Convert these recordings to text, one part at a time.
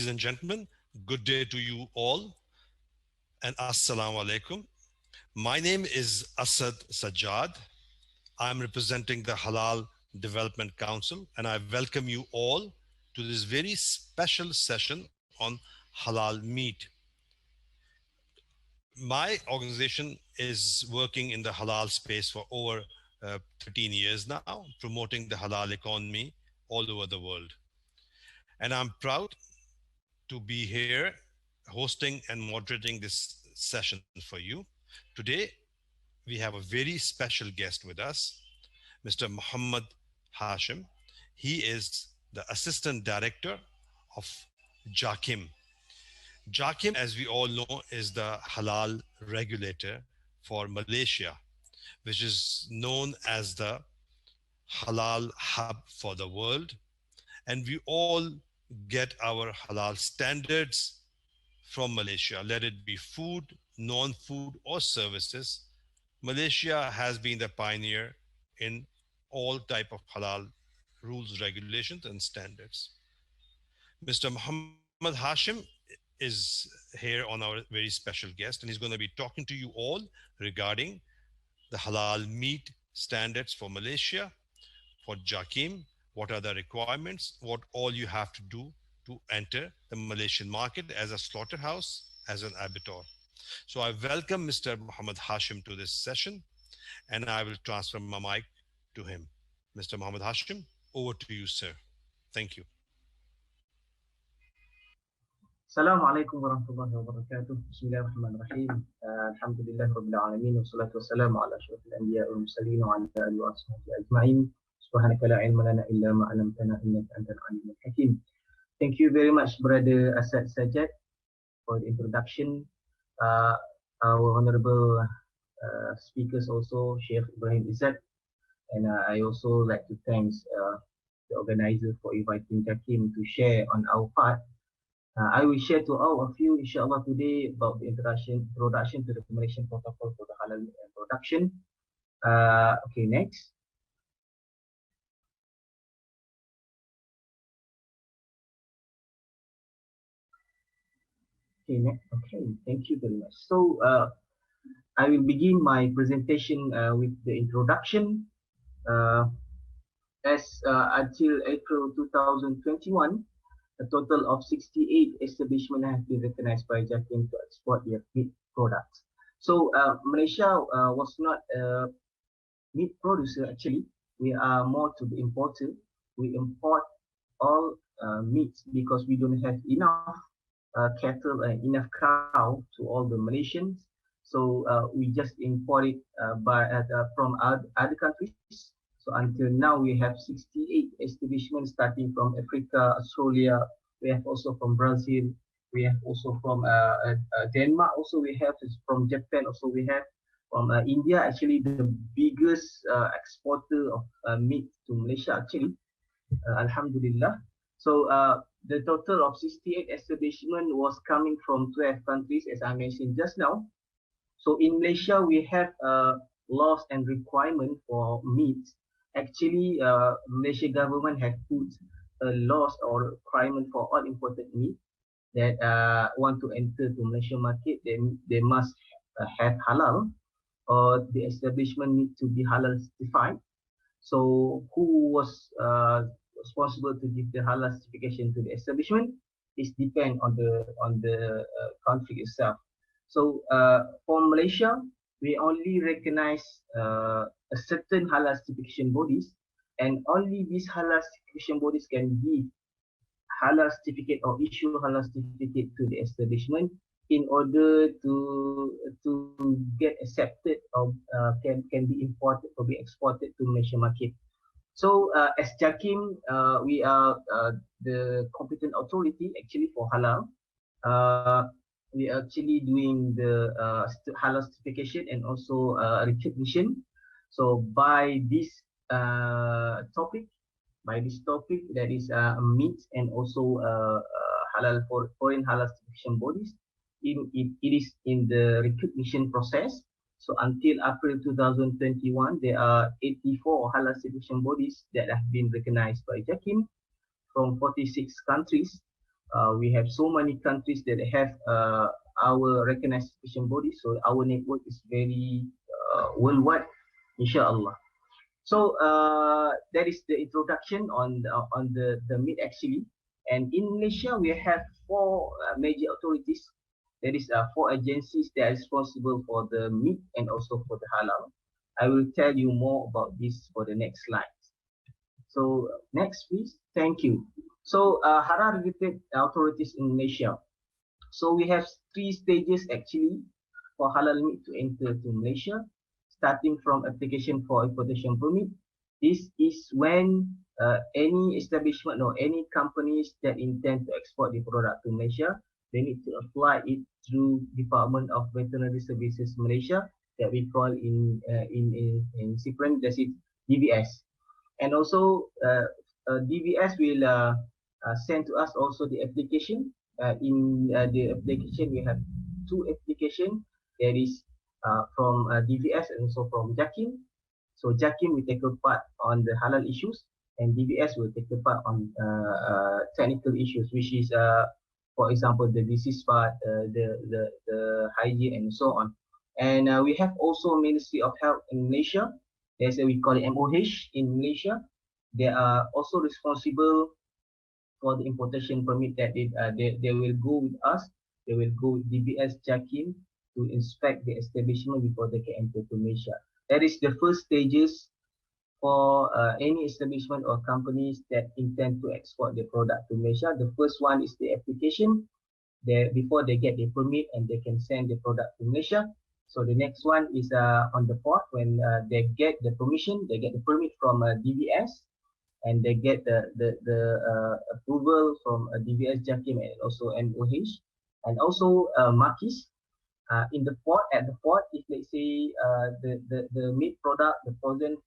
and gentlemen, good day to you all and assalamu alaikum. My name is Asad Sajjad. I'm representing the Halal Development Council and I welcome you all to this very special session on halal meat. My organization is working in the halal space for over 13 years now, promoting the halal economy all over the world. And I'm proud to be here hosting and moderating this session for you. Today, we have a very special guest with us, Mr. Muhammad Hashim. He is the Assistant Director of JAKIM. JAKIM, as we all know, is the halal regulator for Malaysia, which is known as the halal hub for the world. And we all get our halal standards from Malaysia, let it be food, non-food or services. Malaysia has been the pioneer in all type of halal rules, regulations and standards. Mr. Muhammad Hashim is here on our very special guest and he's going to be talking to you all regarding the halal meat standards for Malaysia, for JAKIM, what are the requirements, what all you have to do to enter the Malaysian market as a slaughterhouse, as an abattoir. So I welcome Mr. Muhammad Hashim to this session and I will transfer my mic to him. Mr. Muhammad Hashim, over to you, sir. Thank you. Assalamu alaikum warahmatullahi wabarakatuh. Bismillahirrahmanirrahim. Alhamdulillah rabbil alamin wa salatu wassalamu ala ashrafil anbiya wal mursalin wa ala alihi wa sahbihi ajma'in. Subhanaka la ilma lana illa ma 'allamtana innaka antal alimul hakim. Thank you very much, Brother Asad Sajjad, for the introduction. Our honorable speakers also, Sheikh Ibrahim Ezzat, and I also like to thank the organizer for inviting JAKIM to share on our part. I will share to all of you, inshallah, today about the introduction to the Malaysian protocol for the halal production. Okay, next. Okay, thank you very much. So I will begin my presentation with the introduction. Until April 2021, a total of 68 establishments have been recognized by JAKIM to export their meat products. So Malaysia was not a meat producer actually. We are more to the importer. We import all meats because we don't have enough cattle and enough cow to all the Malaysians. So we just import it from other countries. So until now, we have 68 establishments starting from Africa, Australia. We have also from Brazil. We have also from Denmark. Also, we have from Japan. Also, we have from India. Actually, the biggest exporter of meat to Malaysia. Actually, Alhamdulillah. So the total of 68 establishment was coming from 12 countries, as I mentioned just now. So in Malaysia, we have laws and requirement for meat. Actually, Malaysia government have put a laws or requirement for all imported meat that want to enter to Malaysian market. They must have halal, or the establishment need to be halal certified. So who was responsible to give the halal certification to the establishment? It depends on the country itself. So for Malaysia, we only recognize a certain halal certification bodies, and only these halal certification bodies can give halal certificate or issue halal certificate to the establishment in order to get accepted or can be imported or be exported to Malaysian market. So as JAKIM, we are the competent authority actually for halal. We are actually doing the halal certification and also recognition. So by this topic, that is meat and also halal for foreign halal certification bodies, it is in the recognition process. So until April 2021, there are 84 halal certification bodies that have been recognized by JAKIM from 46 countries. We have so many countries that have our recognized inspection body, so our network is very worldwide, inshallah. So that is the introduction on the meat actually. And in Malaysia, we have four major authorities. That is four agencies that are responsible for the meat and also for the halal. I will tell you more about this for the next slide. So next, please. Thank you. So halal related authorities in Malaysia. So we have three stages actually for halal meat to enter to Malaysia, starting from application for importation permit. This is when any establishment or any companies that intend to export the product to Malaysia, they need to apply it through Department of Veterinary Services Malaysia, that we call in sequence, that's it, DVS. And also DVS will send to us also the application. In the application, we have two applications. There is from DVS and also from JAKIM. So JAKIM will take a part on the halal issues, and DVS will take a part on technical issues, which is, for example, the disease part, the hygiene, and so on. And we have also Ministry of Health in Malaysia. There's we call it MOH in Malaysia. They are also responsible for the importation permit that they will go with us. They will go with DBS JAKIM to inspect the establishment before they can enter to Malaysia. That is the first stages for any establishment or companies that intend to export their product to Malaysia. The first one is the application. Before they get the permit and they can send the product to Malaysia. So the next one is on the port when they get the permission, they get the permit from DBS, and they get the approval from DBS JAKIM and also MOH, and also markis in the port. At the port, if let's say the meat product, the frozen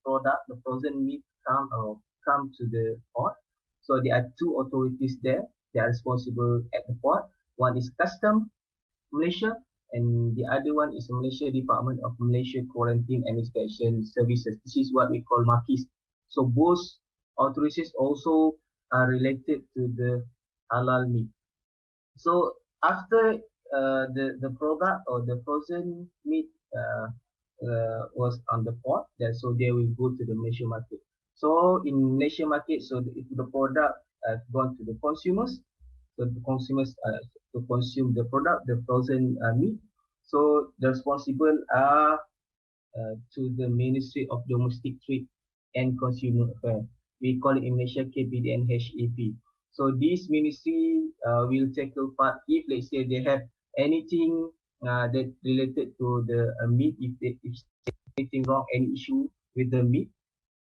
meat come to the port. So there are two authorities there. They are responsible at the port. One is Custom Malaysia, and the other one is Malaysia Department of Malaysia Quarantine and Inspection Services. This is what we call markis. So both authorities also are related to the halal meat. So after the product or the frozen meat was on the port, so they will go to the Malaysia market. So in Malaysia market, so the product has gone to the consumers. So the consumers to consume the product, the frozen meat. So the responsible are to the Ministry of Domestic Trade and Consumer Affairs. We call it in Malaysia KPDNHAP. So this ministry will take a part if let's say they have anything that related to the meat, if anything wrong, any issue with the meat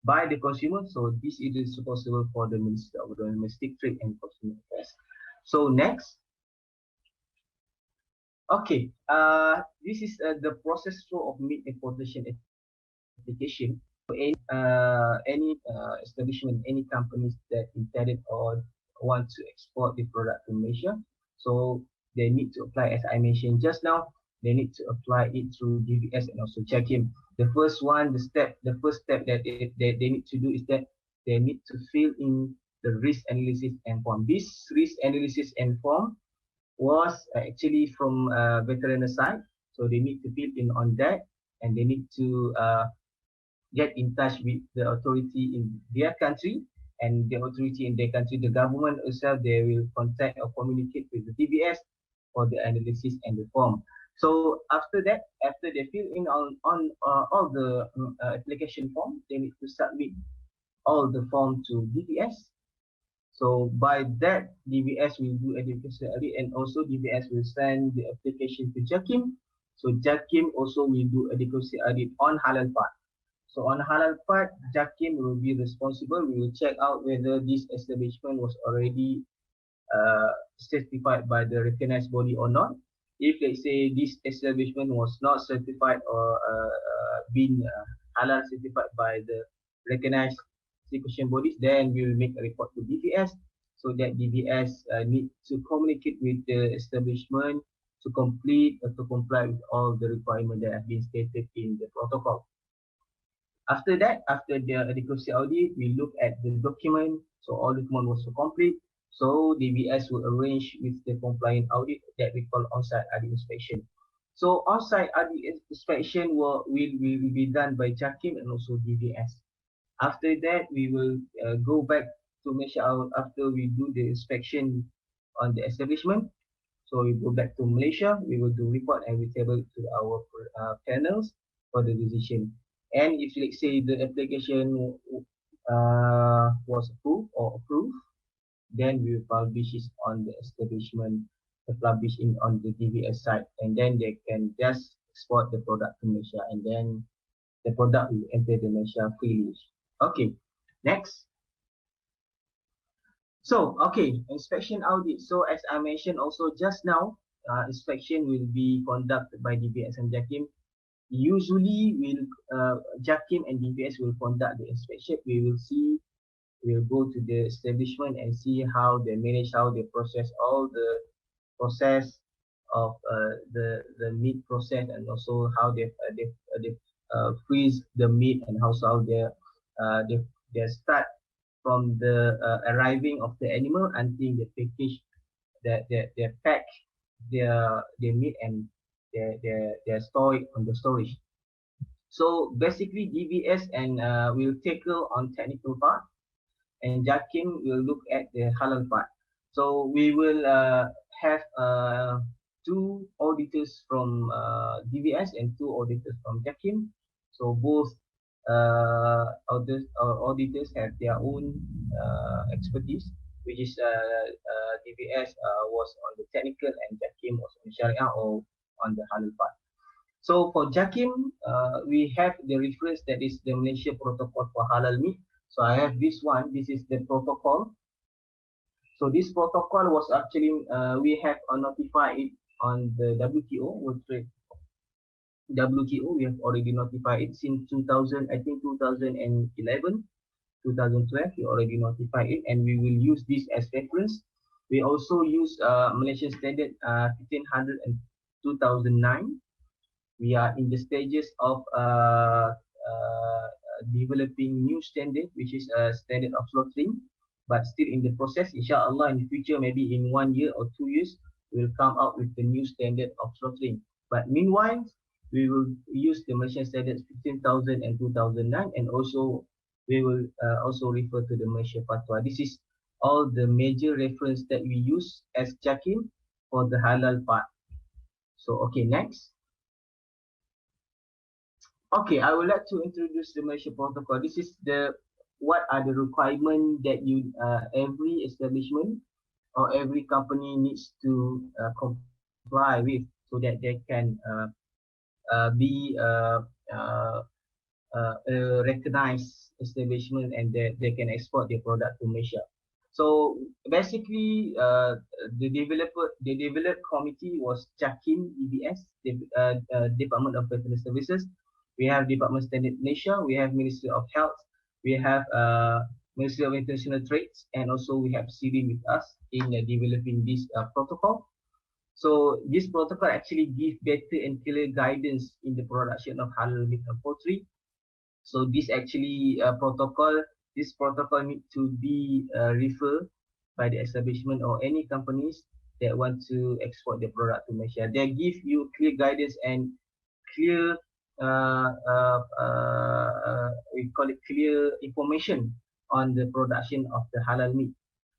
by the consumer. So this is responsible for the Ministry of Domestic Trade and Consumer Affairs. So next. Okay, this is the process flow of meat importation application. So any establishment, any companies that intended or want to export the product to Malaysia, so they need to apply, as I mentioned just now, they need to apply it through DVS and also JAKIM. The first one, the first step that they need to do is that they need to fill in the risk analysis and form. This risk analysis and form was actually from veterinary side, so they need to fill in on that, and they need to get in touch with the authority in their country, and the authority in their country, the government itself, they will contact or communicate with the TBS for the analysis and the form. So after that, after they fill in on all the application form, they need to submit all the form to DBS. So by that, DBS will do adequacy audit, and also DBS will send the application to JAKIM. So JAKIM also will do adequacy audit on halal part. So on halal part, JAKIM will be responsible. We will check out whether this establishment was already certified by the recognized body or not. If let's say this establishment was not certified or been halal certified by the recognized certification bodies, then we will make a report to DVS, so that DVS need to communicate with the establishment to complete or to comply with all the requirements that have been stated in the protocol. After that, after the adequacy audit, we look at the document. So all document was complete. So DBS will arrange with the compliant audit that we call on-site audit inspection. So on-site audit inspection will be done by JAKIM and also DBS. After that, we will go back to Malaysia after we do the inspection on the establishment. So we go back to Malaysia, we will do report and we table it to our panels for the decision. And if let's say the application was approved, then we will publish it on the establishment, publish in on the DBS site, and then they can just export the product to Malaysia, and then the product will enter the Malaysia freely. Okay, next. So, okay, inspection audit. So, as I mentioned also just now, inspection will be conducted by DBS and JAKIM. Usually, JAKIM and DBS will conduct the inspection. We'll go to the establishment and see how they manage, how they process all the process of the meat process, and also how they freeze the meat, and how they start from the arriving of the animal until they package, they pack their meat and they store it on the storage. So basically, DBS and will tackle on technical part, and JAKIM will look at the halal part. So we will have two auditors from DBS and two auditors from JAKIM. So both auditors have their own expertise, which is DBS was on the technical and JAKIM was on the Sharia or on the halal part. So for JAKIM, we have the reference that is the Malaysia Protocol for Halal Meat. So I have this one. This is the protocol. So this protocol was actually we have notified it on the WTO, World Trade WTO. We have already notified it since 2000, I think 2011, 2012. We already notified it, and we will use this as reference. We also use Malaysian Standard 1500 and 2009. We are in the stages of developing new standard, which is a standard of slaughtering, but still in the process. Inshallah, in the future, maybe in 1 year or 2 years, we'll come out with the new standard of slaughtering. But meanwhile, we will use the Malaysian standards 15,000 and 2009, and also we will also refer to the Malaysia Fatwa. This is all the major reference that we use as JAKIM for the halal part. So, okay, next. Okay, I would like to introduce the Malaysia Protocol. This is what are the requirements that every establishment or every company needs to comply with, so that they can be a recognized establishment, and they can export their product to Malaysia. So basically, the developed committee was JAKIM, EBS, Department of Veterinary Services. We have Department Standard Malaysia, we have Ministry of Health, we have Ministry of International Trades, and also we have CD with us in developing this protocol. So this protocol actually gives better and clear guidance in the production of halal meat and poultry. So this actually this protocol needs to be referred by the establishment or any companies that want to export their product to Malaysia. They give you clear guidance and clear we call it clear information on the production of the halal meat.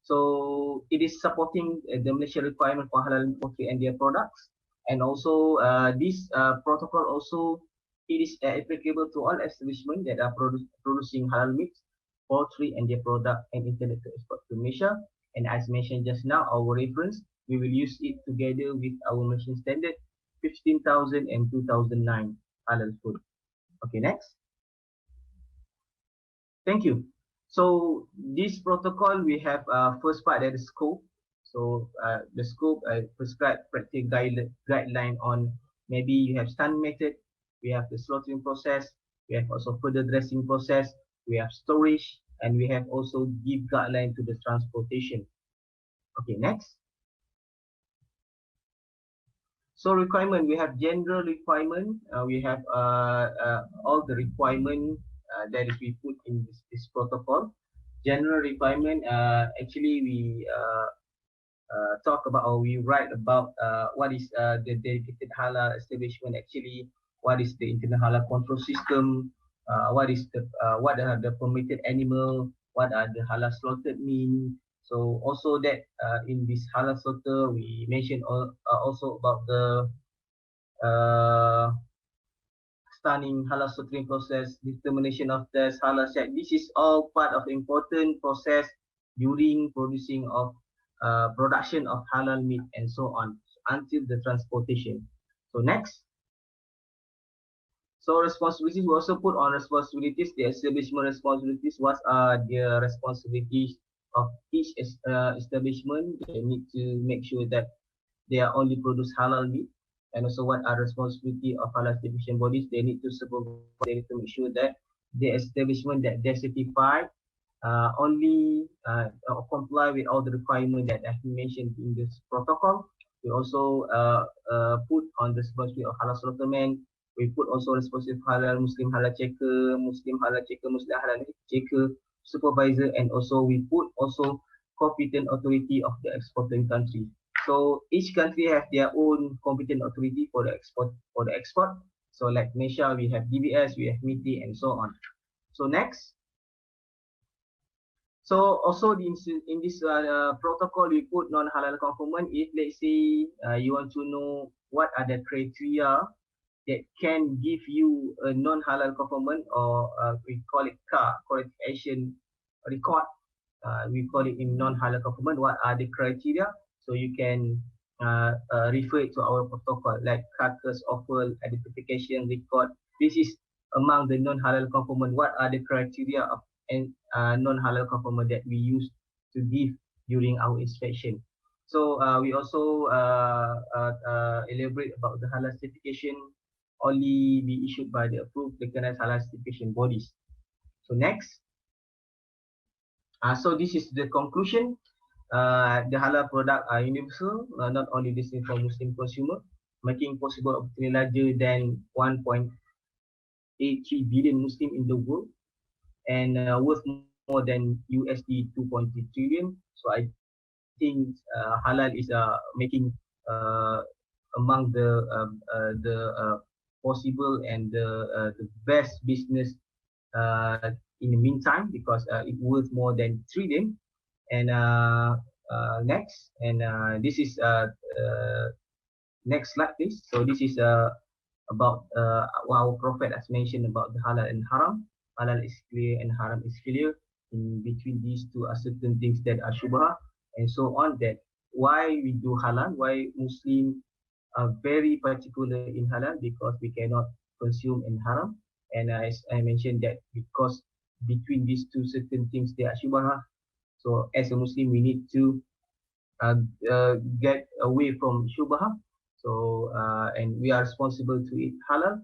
So it is supporting the Malaysia requirement for halal meat, poultry and their products. And also this protocol also, it is applicable to all establishments that are producing halal meat, poultry and their product, and intended to export to Malaysia. And as mentioned just now, our reference, we will use it together with our Malaysian standard 15,000 and 2009 halal food. Okay, next. Thank you. So this protocol, we have first part, that is scope. So the scope prescribed practical guideline on, maybe you have stand method, we have the slaughtering process, we have also further dressing process, we have storage, and we have also give guideline to the transportation. Okay, next. So requirement, we have general requirement, we have all the requirement that is we put in this protocol. general requirement, actually we talk about, or we write about what is the dedicated halal establishment, actually what is the internal halal control system, what are the permitted animal, what are the halal slaughtered mean. So also that in this halal slaughter we mentioned also about the uh, stunning, halal slaughtering process, determination of test, halal check. This is all part of the important process during producing of production of halal meat and so on until the transportation. So next. So responsibilities, we also put on responsibilities, the establishment responsibilities. What are the responsibilities of each establishment? They need to make sure that they are only produce halal meat. And also what are responsibility of halal certification bodies? They need to supervise, they need to make sure that the establishment that they're certified only comply with all the requirements that have been mentioned in this protocol. We also put on the responsibility of halal slaughterman. We put also responsibility of halal Muslim halal checker, Muslim halal checker, supervisor, and also we put also competent authority of the exporting country. So each country have their own competent authority for the export. So like Malaysia, we have DBS, we have MITI, and so on. So next. So also in this protocol, we put non-halal conformant. If let's say you want to know what are the criteria that can give you a non-halal conformant, or we call it CAR, qualification record. We call it in non-halal conformant. What are the criteria? So you can refer to our protocol like carcass, offal, identification, record. This is among the non-halal conformant. What are the criteria of non-halal conformant that we use to give during our inspection? So we also elaborate about the halal certification only be issued by the approved recognized halal certification bodies. So next. So this is the conclusion. The halal product are universal, not only destined for Muslim consumer, making possible opportunity larger than 1.83 billion Muslim in the world, and worth more than USD 2.3 trillion. So I think halal is making among the possible and the best business in the meantime, because it worth more than trillion. And next, and this is next slide, please. So this is about what our Prophet has mentioned about the halal and haram. Halal is clear and haram is clear. In between these two are certain things that are shubha and so on. That why we do halal, why Muslim are very particular in halal, because we cannot consume in haram. And as I mentioned that because between these two certain things they are shubha. So as a Muslim, we need to get away from shubha. So and we are responsible to eat halal,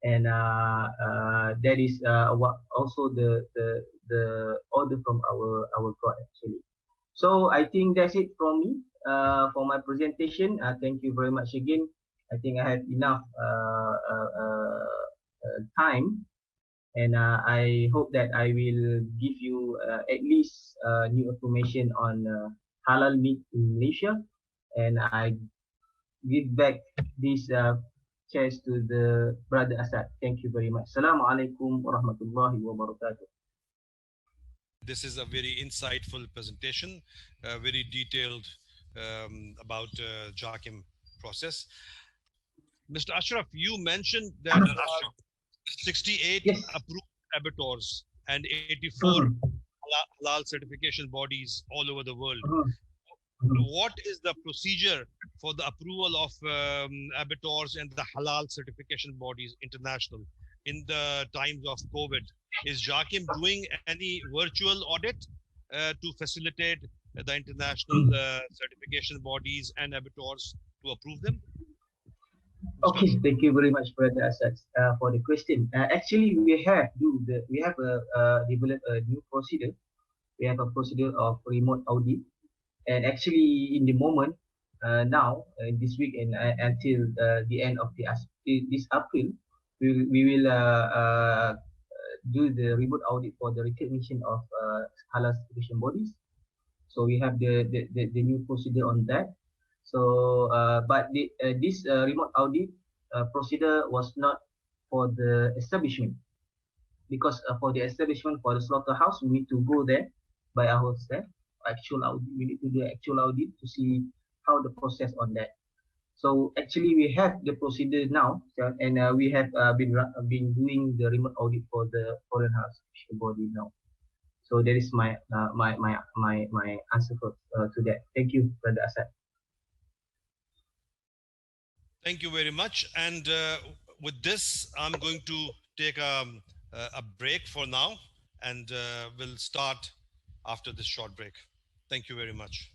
and that is what also the order from our God actually. So I think that's it from me for my presentation. Thank you very much again. I think I have enough time, and I hope that I will give you at least new information on halal meat in Malaysia, and I give back this chance to the brother Asad. Thank you very much. Assalamualaikum warahmatullahi wabarakatuh. This is a very insightful presentation, very detailed about JAKIM process. Mr. Ashraf, you mentioned that 68 yes. approved abattoirs and 84 halal certification bodies all over the world. What is the procedure for the approval of abattoirs and the halal certification bodies international in the times of COVID? Is JAKIM doing any virtual audit to facilitate the international certification bodies and abattoirs to approve them? Okay, thank you very much, Brother Asad, for the question. Actually, we have developed a new procedure. We have a procedure of remote audit, and actually, in the moment now, this week and until the end of this April, we will do the remote audit for the recognition of halal certification bodies. So we have the new procedure on that. So, but this remote audit procedure was not for the establishment, because for the establishment, for the slaughterhouse, we need to go there by ourselves. Actual audit, we need to do actual audit to see how the process on that. So actually, we have the procedure now, and we have been doing the remote audit for the foreign house body now. So that is my answer to that. Thank you, Brother Asad. Thank you very much. And with this, I'm going to take a break for now, and we'll start after this short break. Thank you very much.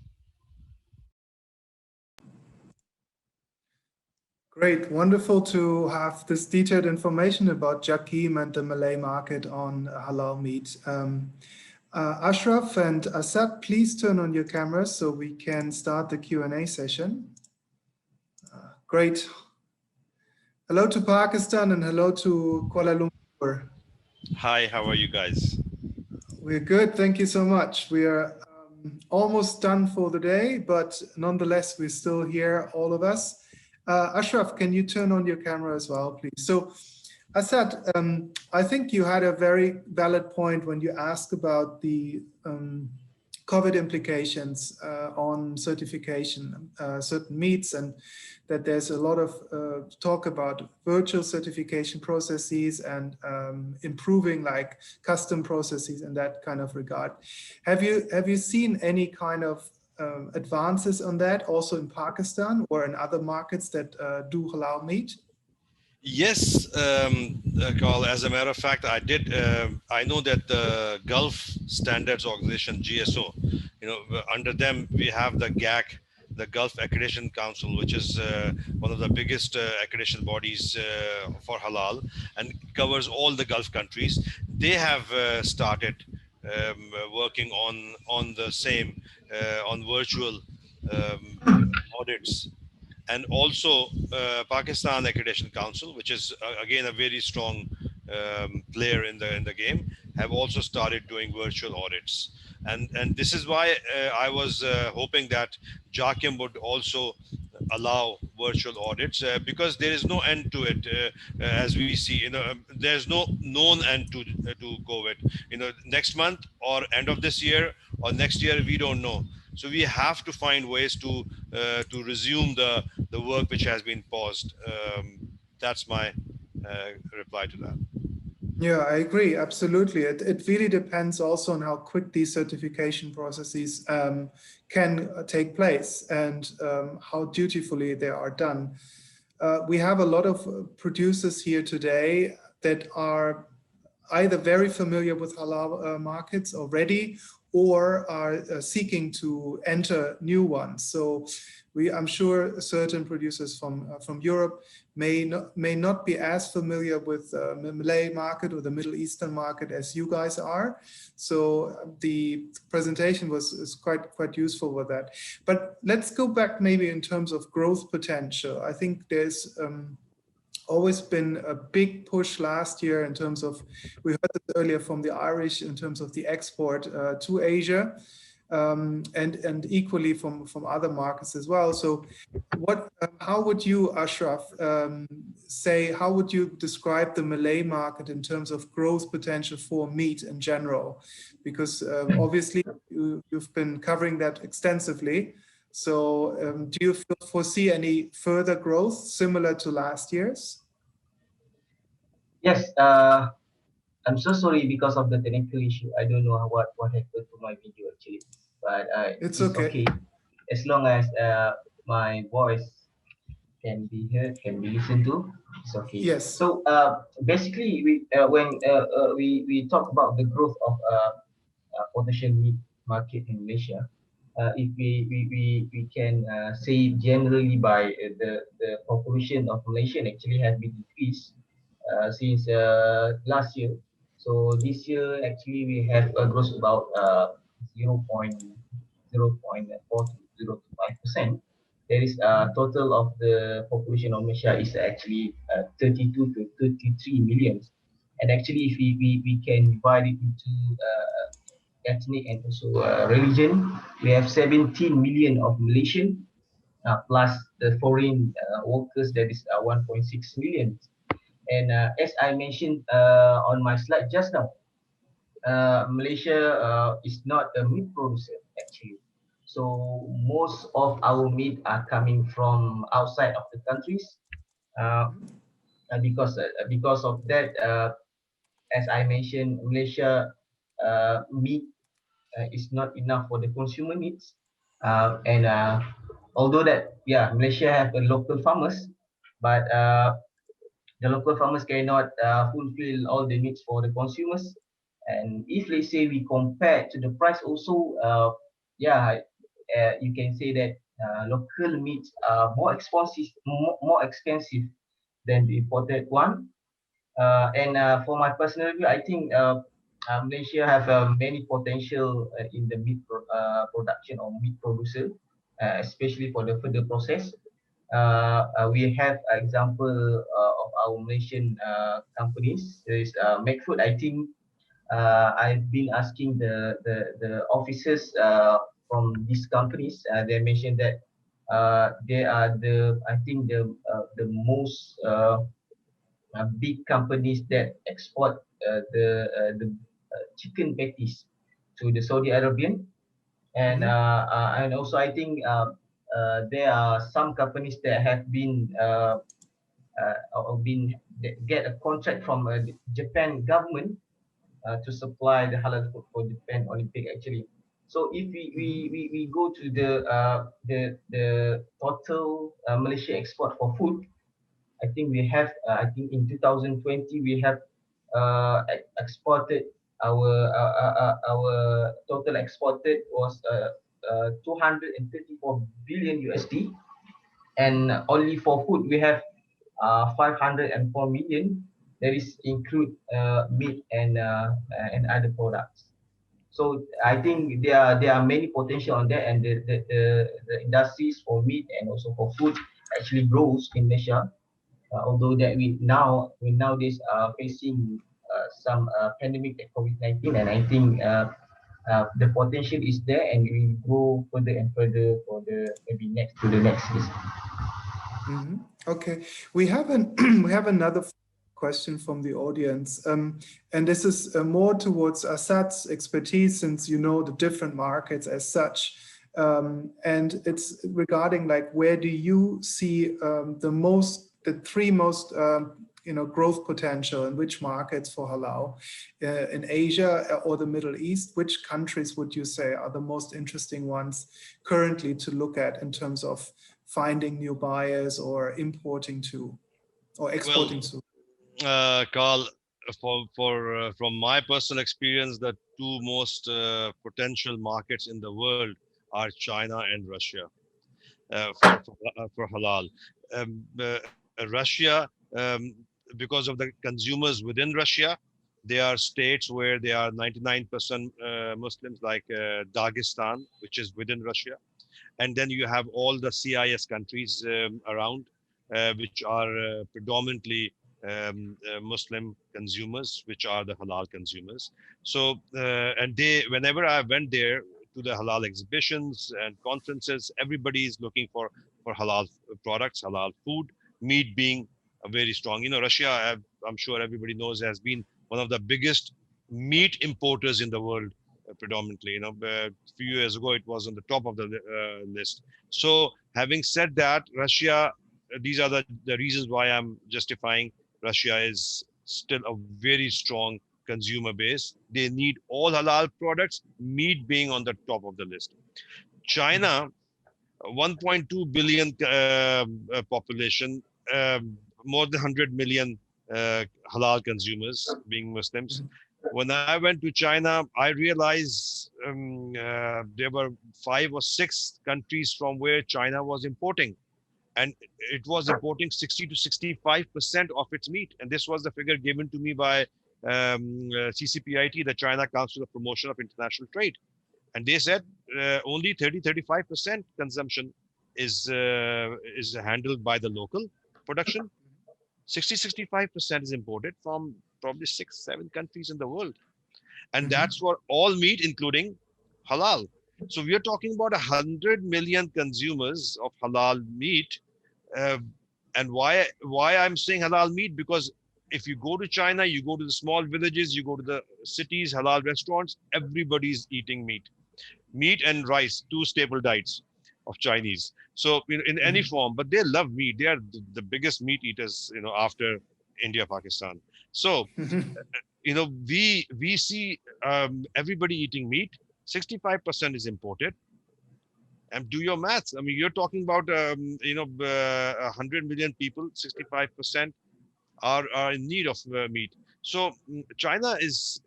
Great, wonderful to have this detailed information about JAKIM and the Malay market on halal meat. Ashraf and Asad, please turn on your cameras so we can start the Q&A session. Great. Hello to Pakistan and hello to Kuala Lumpur. Hi, how are you guys? We're good, thank you so much. We are almost done for the day, but nonetheless, we're still here, all of us. Ashraf, can you turn on your camera as well, please? So, Asad, I think you had a very valid point when you asked about the COVID implications on certification, certain meats, and that there's a lot of talk about virtual certification processes and improving like custom processes in that kind of regard. Have you seen any kind of advances on that also in Pakistan or in other markets that do halal meat? Yes, Carl, as a matter of fact, I did. I know that the Gulf Standards Organization, GSO, under them we have the GAC, the Gulf Accreditation Council, which is one of the biggest accreditation bodies for halal and covers all the Gulf countries. They have started working on the same, on virtual audits. And also Pakistan Accreditation Council, which is again a very strong player in the game, have also started doing virtual audits. And this is why I was hoping that JAKIM would also allow virtual audits because there is no end to it. As we see, there's no known end to COVID. Next month or end of this year or next year, we don't know. So we have to find ways to resume the work which has been paused. That's my reply to that. Yeah, I agree. Absolutely. It really depends also on how quick these certification processes can take place and how dutifully they are done. We have a lot of producers here today that are either very familiar with halal markets already or are seeking to enter new ones. So I'm sure certain producers from Europe may not be as familiar with the Malay market or the Middle Eastern market as you guys are. So the presentation is quite useful with that. But let's go back maybe in terms of growth potential. I think there's always been a big push last year in terms of, we heard it earlier from the Irish, in terms of the export to Asia, and equally from other markets as well. So how would you, Ashraf, how would you describe the Malay market in terms of growth potential for meat in general? Because obviously you've been covering that extensively. So do you foresee any further growth similar to last year's? Yes, I'm so sorry because of the technical issue. I don't know what happened to my video actually, but it's okay. As long as my voice can be heard, can be listened to, it's okay. Yes. So basically, when we talk about the growth of potential meat market in Malaysia, if we can say generally by the population of Malaysian actually has been decreased since last year. So this year actually we have a growth about 0.4 to 0.5%. There is a total of the population of Malaysia is actually 32 to 33 million. And actually, if we can divide it into ethnic and also religion, we have 17 million of Malaysian plus the foreign workers, that is 1.6 million. And as I mentioned on my slide just now, Malaysia is not a meat producer actually. So most of our meat are coming from outside of the countries. And because of that, as I mentioned, Malaysia meat is not enough for the consumer needs. And although that, yeah, Malaysia have the local farmers, but the local farmers cannot fulfill all the needs for the consumers. And if let's say we compare to the price also, yeah, you can say that local meats are more expensive than the imported one. And for my personal view, I think Malaysia have many potential in the meat production or meat producer, especially for the further process. We have example of our Malaysian companies. There is McFood. I think I've been asking the officers from these companies. They mentioned that they are I think the most big companies that export the chicken patties to the Saudi Arabian, and also I think there are some companies that have been or been get a contract from the Japan government to supply the halal food for Japan Olympic actually. So if we go to the total Malaysia export for food, I think we have, I think in 2020 we have exported our total exported was 234 billion USD, and only for food we have 504 million. That is include meat and other products. So I think there are many potential on that, and the industries for meat and also for food actually grows in Malaysia. Although that we nowadays are facing some pandemic like COVID-19, and I think the potential is there, and we grow further and further for the maybe next to the next years. Okay, we have we have another question from the audience, and this is more towards Asad's expertise, since you know the different markets as such. And it's regarding like, where do you see the three most growth potential in which markets for halal in Asia or the Middle East? Which countries would you say are the most interesting ones currently to look at in terms of finding new buyers or importing to or exporting to? Carl, from my personal experience, the two most potential markets in the world are China and Russia for halal. Russia, because of the consumers within Russia, there are states where there are 99% Muslims, like Dagestan, which is within Russia. And then you have all the CIS countries around, which are predominantly Muslim consumers, which are the halal consumers. So, and whenever I went there to the halal exhibitions and conferences, everybody is looking for halal products, halal food, meat being very strong. Russia, I'm sure everybody knows, has been one of the biggest meat importers in the world, predominantly. A few years ago, it was on the top of the list. So having said that, Russia, these are the reasons why I'm justifying Russia is still a very strong consumer base. They need all halal products, meat being on the top of the list. China, 1.2 billion population, more than 100 million halal consumers being Muslims. When I went to China, I realized there were 5 or 6 countries from where China was importing. And it was importing 60 to 65% of its meat. And this was the figure given to me by CCPIT, the China Council of Promotion of International Trade. And they said only 35% consumption is handled by the local production. 65% is imported from probably 6, 7 countries in the world. And that's for all meat, including halal. So we are talking about 100 million consumers of halal meat. Uh, and why I'm saying halal meat? Because if you go to China, you go to the small villages, you go to the cities, halal restaurants, everybody's eating meat and rice, two staple diets of Chinese. So in any form, but they love meat. They are the biggest meat eaters, after India, Pakistan. So we see everybody eating meat. 65% is imported. And do your maths. I mean, you're talking about 100 million people. 65% are in need of meat. So China is,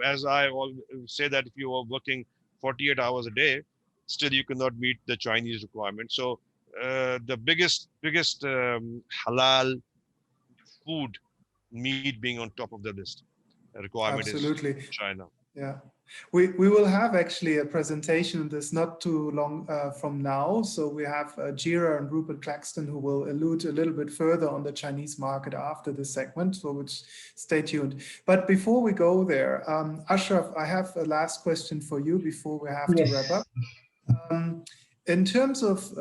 as I all say, that if you are working 48 hours a day, still you cannot meet the Chinese requirement. So the biggest halal food, meat being on top of the list, requirement is Absolutely. China. Yeah. We will have actually a presentation on this not too long from now. So we have Jira and Rupert Claxton who will allude a little bit further on the Chinese market after this segment, so which stay tuned. But before we go there, Ashraf, I have a last question for you before we have to wrap up. In terms of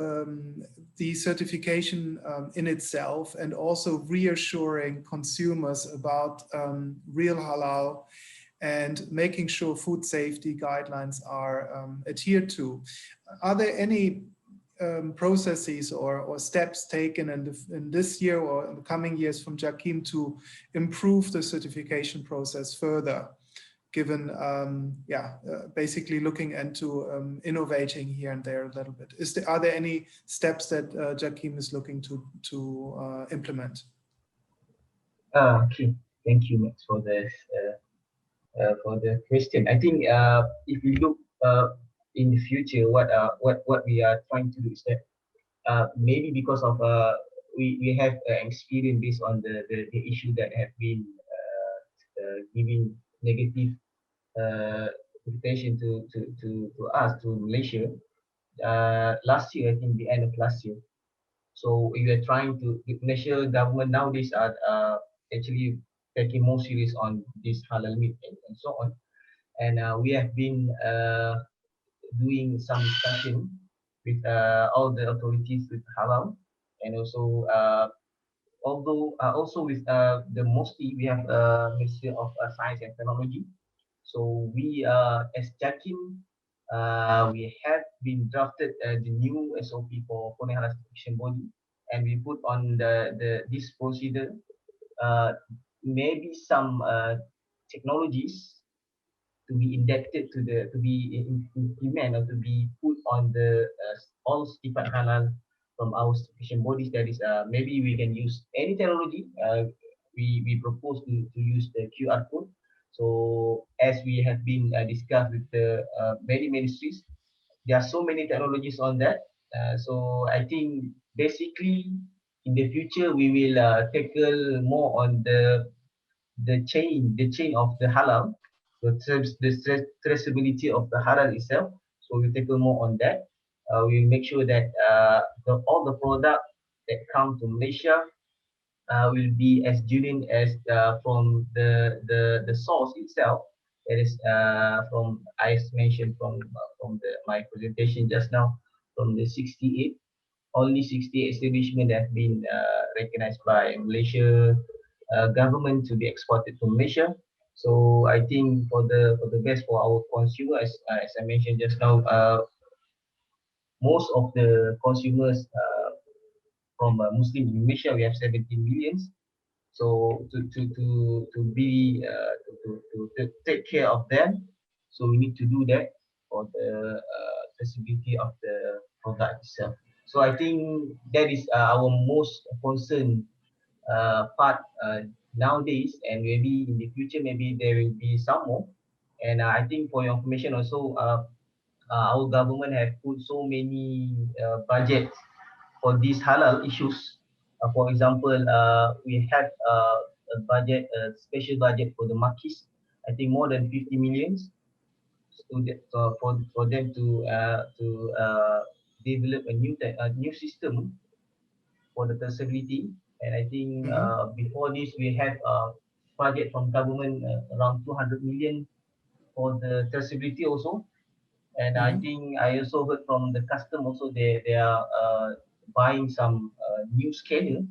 the certification in itself and also reassuring consumers about real halal and making sure food safety guidelines are adhered to, are there any processes or steps taken in this year or in the coming years from JAKIM to improve the certification process further? Given, basically looking into innovating here and there a little bit. Are there any steps that JAKIM is looking to implement? Okay, thank you, Max, for the question. I think if we look in the future, what we are trying to do is that maybe because of we have experience based on the issue that have been giving negative invitation to us, to Malaysia, last year, I think the end of last year. So we were trying to, the Malaysia government nowadays are actually taking more serious on this halal meat and so on. And we have been doing some discussion with all the authorities with halal, and also also with the mostly we have Ministry of Science and Technology. So we as JAKIM, we have been drafted the new SOP for foreign halal certification body, and we put on this procedure maybe some technologies to be indebted to be implemented or to be put on the all certified halal from our certification bodies. That is, maybe we can use any technology. We propose to use the QR code. So as we have been discussed with the many ministries, there are so many technologies on that. So I think basically in the future we will tackle more on the chain of the halal, the traceability of the halal itself. So we tackle more on that. We make sure that all the product that come to Malaysia will be as genuine as from the source itself. That is from, I mentioned from my presentation just now, from the 68, only 68 establishments that have been recognized by Malaysia government to be exported to Malaysia. So I think for the best for our consumers, as I mentioned just now, most of the consumers from Muslim in Malaysia, we have 17 millions. So to be to take care of them, so we need to do that for the accessibility of the product itself. So I think that is our most concern part nowadays, and maybe in the future, maybe there will be some more. And I think for your information also, our government have put so many budgets for these halal issues. For example, we have a budget, a special budget for the marquis. I think more than 50 millions for them to develop a new system for the traceability. And I think before this we have budget from government around 200 million for the traceability also. And I think I also heard from the custom also they are buying some new scanner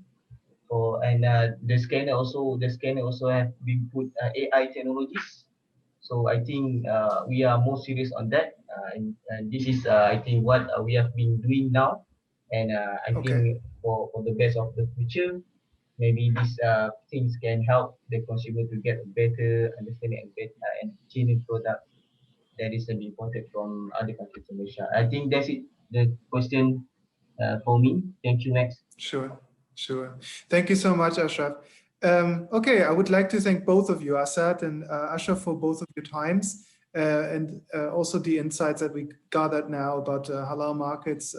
for, and the scanner also have been put AI technologies. So I think we are more serious on that, and this is I think what we have been doing now, and I Okay. think for the best of the future, maybe these things can help the consumer to get a better understanding and better and genuine product that is imported from other countries to Malaysia. I think that's it. The question for me. Thank you, Max. Sure, sure. Thank you so much, Ashraf. Okay, I would like to thank both of you, Asad and Ashraf, for both of your times and also the insights that we gathered now about halal markets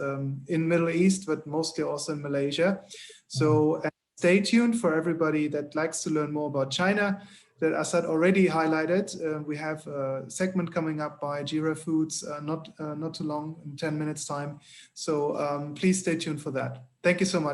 in Middle East, but mostly also in Malaysia. So stay tuned for everybody that likes to learn more about China that Asad already highlighted. We have a segment coming up by Jira Foods not too long, in 10 minutes time. So please stay tuned for that. Thank you so much.